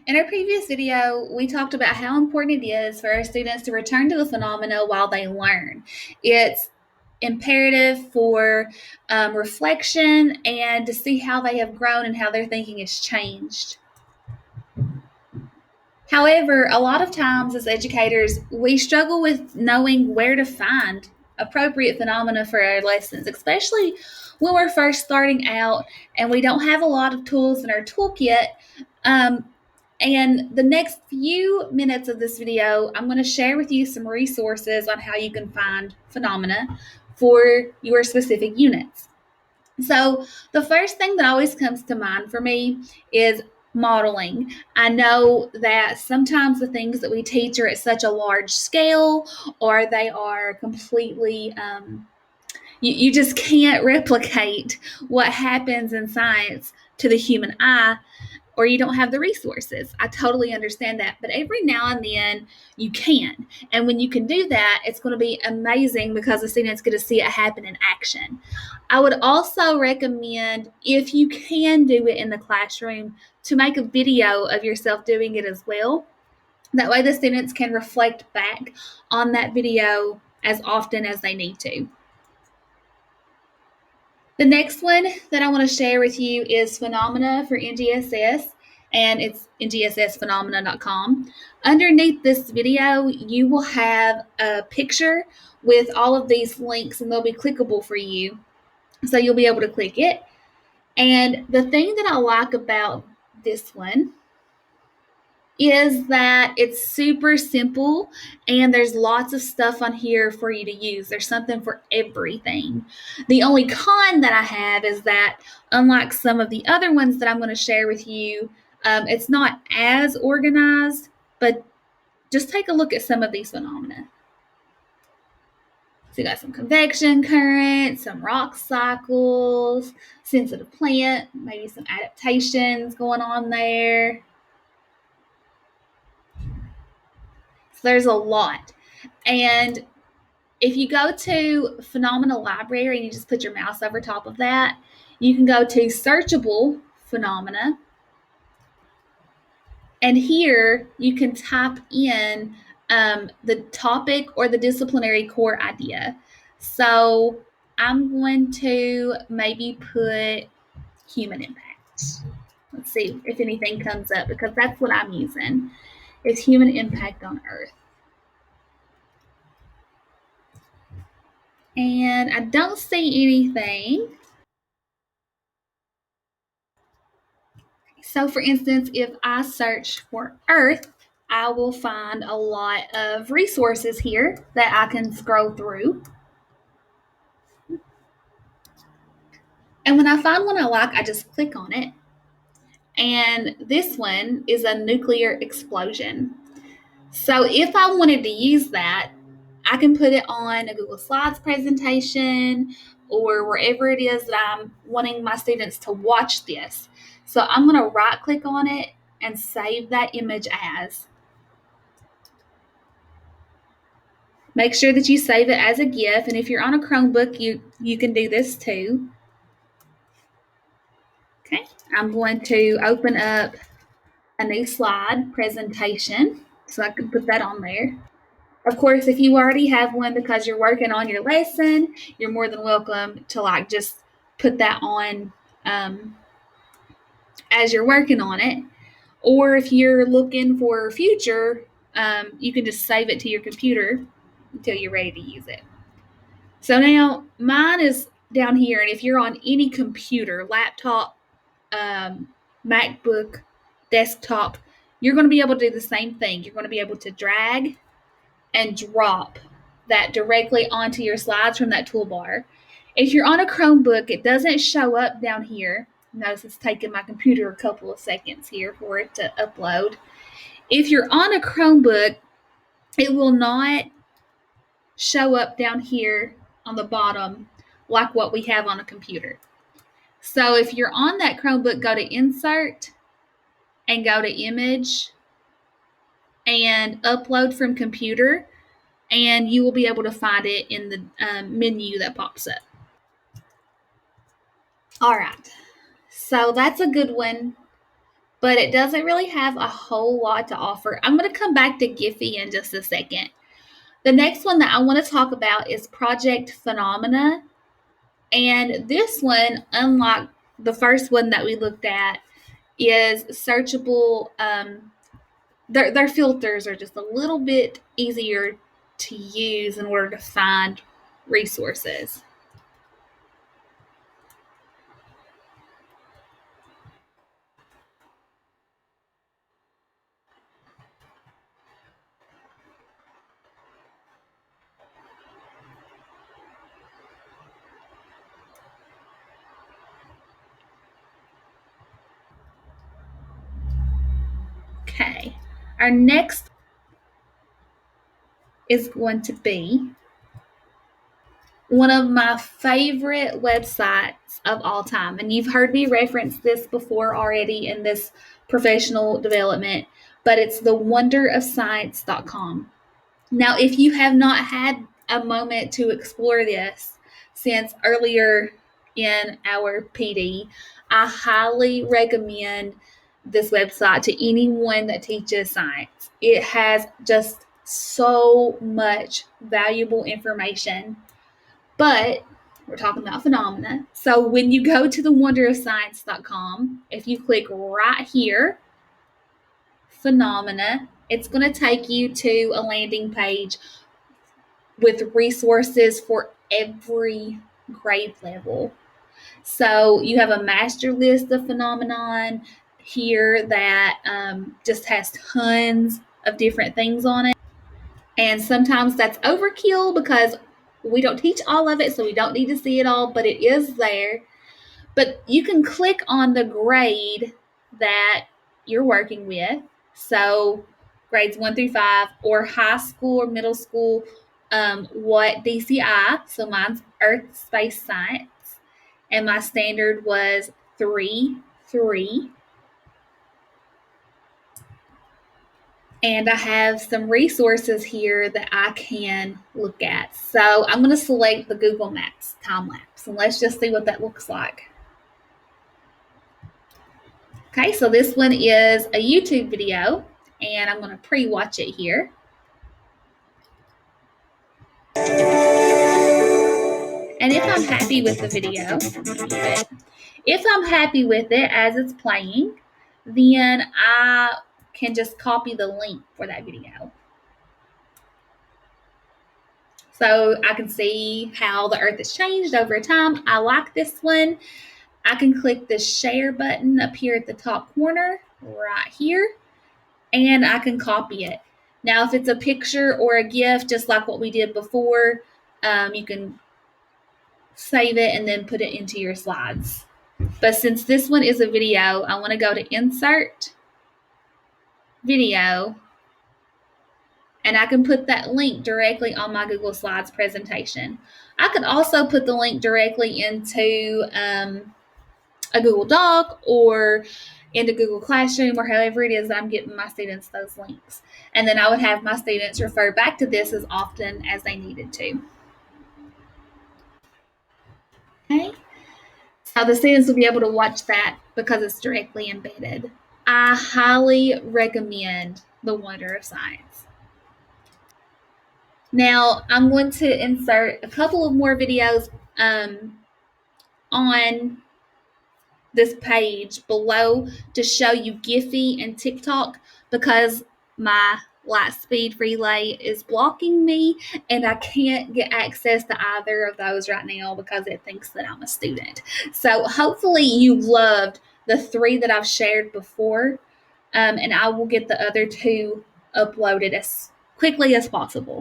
In our previous video, we talked about how important it is for our students to return to the phenomena while they learn. It's imperative for reflection and to see how they have grown and how their thinking has changed. However, a lot of times as educators, we struggle with knowing where to find appropriate phenomena for our lessons, especially when we're first starting out and we don't have a lot of tools in our toolkit. And the next few minutes of this video, I'm going to share with you some resources on how you can find phenomena for your specific units. So the first thing that always comes to mind for me is modeling. I know that sometimes the things that we teach are at such a large scale, or they are completely you just can't replicate what happens in science to the human eye, or you don't have the resources. I totally understand that. But every now and then you can. And when you can do that, it's going to be amazing because the students get to see it happen in action. I would also recommend, if you can do it in the classroom, to make a video of yourself doing it as well. That way the students can reflect back on that video as often as they need to. The next one that I want to share with you is Phenomena for NGSS, and it's ngssphenomena.com. Underneath this video, you will have a picture with all of these links, and they'll be clickable for you. So you'll be able to click it. And the thing that I like about this one is that it's super simple and there's lots of stuff on here for you to use. There's something for everything. The only con that I have is that, unlike some of the other ones that I'm going to share with you, it's not as organized, but just take a look at some of these phenomena. So you got some convection current, some rock cycles, sensitive plant, maybe some adaptations going on there. So there's a lot. And if you go to Phenomena Library and you just put your mouse over top of that, you can go to Searchable Phenomena. And here you can type in the topic or the disciplinary core idea. So I'm going to maybe put human impact. Let's see if anything comes up, because that's what I'm using, is human impact on Earth. And I don't see anything. So for instance, if I search for Earth, I will find a lot of resources here that I can scroll through. And when I find one I like, I just click on it. And this one is a nuclear explosion. So if I wanted to use that, I can put it on a Google Slides presentation or wherever it is that I'm wanting my students to watch this. So I'm going to right click on it and save that image as. Make sure that you save it as a GIF, and if you're on a Chromebook, you can do this too. Okay, I'm going to open up a new slide presentation so I can put that on there. Of course, if you already have one because you're working on your lesson, you're more than welcome to just put that on as you're working on it. Or if you're looking for future, you can just save it to your computer until you're ready to use it. So now mine is down here, and if you're on any computer, laptop, MacBook, desktop, you're going to be able to do the same thing. You're going to be able to drag and drop that directly onto your slides from that toolbar. If you're on a Chromebook, it doesn't show up down here. Notice it's taking my computer a couple of seconds here for it to upload. If you're on a Chromebook, it will not show up down here on the bottom like what we have on a computer. So if you're on that Chromebook, go to Insert and go to Image and Upload from Computer, and you will be able to find it in the menu that pops up. All right, so that's a good one but it doesn't really have a whole lot to offer. I'm going to come back to Giphy in just a second. The next one that I want to talk about is Project Phenomena. And this one, unlike the first one that we looked at, is searchable. Their filters are just a little bit easier to use in order to find resources. Okay, our next is going to be one of my favorite websites of all time. And you've heard me reference this before already in this professional development, but it's thewonderofscience.com. Now, if you have not had a moment to explore this since earlier in our PD, I highly recommend this website to anyone that teaches science. It has just so much valuable information, but we're talking about phenomena. So when you go to thewonderofscience.com, if you click right here, phenomena, it's going to take you to a landing page with resources for every grade level. So you have a master list of phenomenon here that just has tons of different things on it. And sometimes that's overkill because we don't teach all of it, so we don't need to see it all, but it is there. But you can click on the grade that you're working with. So grades 1 through 5, or high school or middle school, what DCI. So mine's Earth Space Science, and my standard was 3-3. And I have some resources here that I can look at. So I'm going to select the Google Maps time lapse, and let's just see what that looks like. Okay, so this one is a YouTube video, and I'm going to pre-watch it here. And if I'm happy with the video, if I'm happy with it as it's playing, then I can just copy the link for that video. So I can see how the Earth has changed over time. I like this one. I can click the share button up here at the top corner, right here, and I can copy it. Now, if it's a picture or a GIF, just like what we did before, you can save it and then put it into your slides. But since this one is a video, I want to go to Insert, Video, and I can put that link directly on my Google Slides presentation. I could also put the link directly into a Google Doc or into Google Classroom, or however it is that I'm getting my students those links. And then I would have my students refer back to this as often as they needed to. Okay. So the students will be able to watch that because it's directly embedded. I highly recommend The Wonder of Science. Now, I'm going to insert a couple of more videos on this page below to show you Giphy and TikTok, because my Lightspeed relay is blocking me and I can't get access to either of those right now because it thinks that I'm a student. So hopefully you loved the 3 that I've shared before, and I will get the other 2 uploaded as quickly as possible.